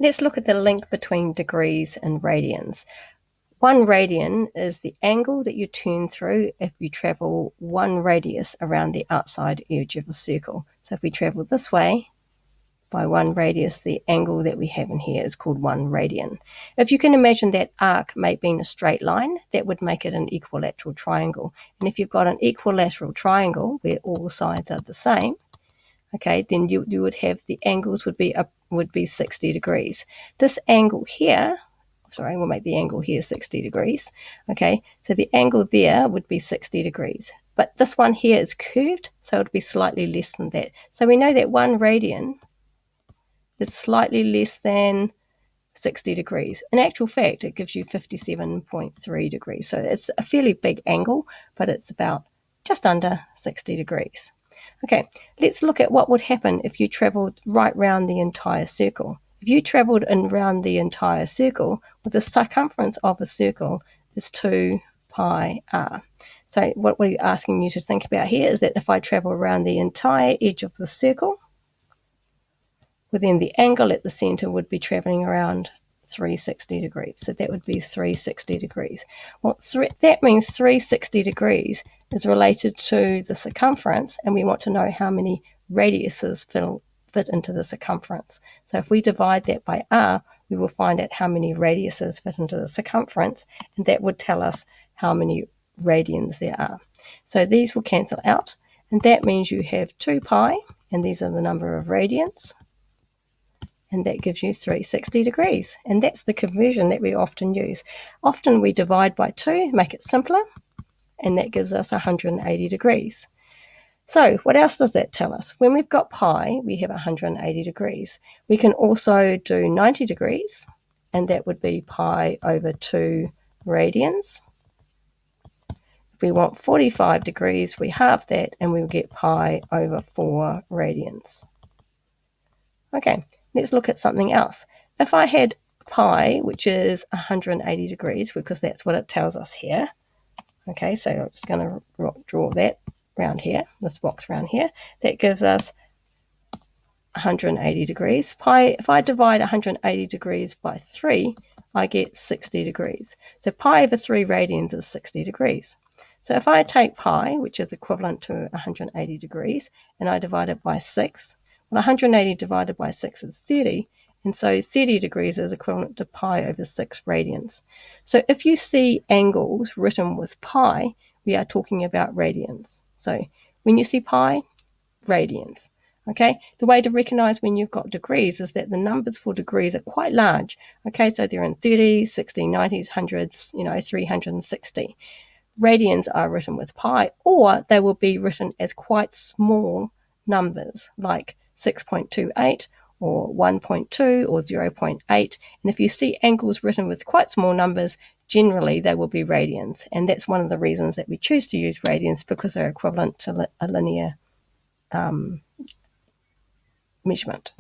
let's look at the link between degrees and radians. 1 radian is the angle that you turn through if you travel 1 radius around the outside edge of a circle. So if we travel this way by 1 radius, the angle that we have in here is called 1 radian. If you can imagine that arc may be in a straight line, that would make it an equilateral triangle. And if you've got an equilateral triangle where all sides are the same, okay, then you would have the angles would be 60 degrees. This angle here, sorry, we'll make the angle here 60 degrees. Okay, so the angle there would be 60 degrees. But this one here is curved, so it would be slightly less than that. So we know that 1 radian is slightly less than 60 degrees. In actual fact, it gives you 57.3 degrees. So it's a fairly big angle, but it's about just under 60 degrees. Okay, let's look at what would happen if you travelled right round the entire circle. If you travelled around the entire circle, well, the circumference of a circle is 2 pi r. So what we're asking you to think about here is that if I travel around the entire edge of the circle, well, then the angle at the centre would be travelling around 360 degrees. So that would be 360 degrees. Well, that means 360 degrees is related to the circumference, and we want to know how many radiuses fit into the circumference. So if we divide that by r, we will find out how many radiuses fit into the circumference, and that would tell us how many radians there are. So these will cancel out, and that means you have 2 pi, and these are the number of radians, and that gives you 360 degrees. And that's the conversion that we often use. Often we divide by 2, make it simpler, and that gives us 180 degrees. So what else does that tell us? When we've got pi, we have 180 degrees. We can also do 90 degrees, and that would be pi over 2 radians. If we want 45 degrees, we halve that, and we'll get pi over 4 radians. Okay. Let's look at something else. If I had pi, which is 180 degrees, because that's what it tells us here. Okay, so I'm just going to draw that around here, this box around here. That gives us 180 degrees. Pi, if I divide 180 degrees by 3, I get 60 degrees. So pi over 3 radians is 60 degrees. So if I take pi, which is equivalent to 180 degrees, and I divide it by 6, 180 divided by 6 is 30, and so 30 degrees is equivalent to pi over 6 radians. So if you see angles written with pi, we are talking about radians. So when you see pi, radians. Okay, the way to recognize when you've got degrees is that the numbers for degrees are quite large. Okay, so they're in 30s, 60s, 90s, 100s, 360. Radians are written with pi, or they will be written as quite small numbers, like 6.28 or 1.2 or 0.8. And if you see angles written with quite small numbers, generally they will be radians. And that's one of the reasons that we choose to use radians, because they're equivalent to a linear measurement.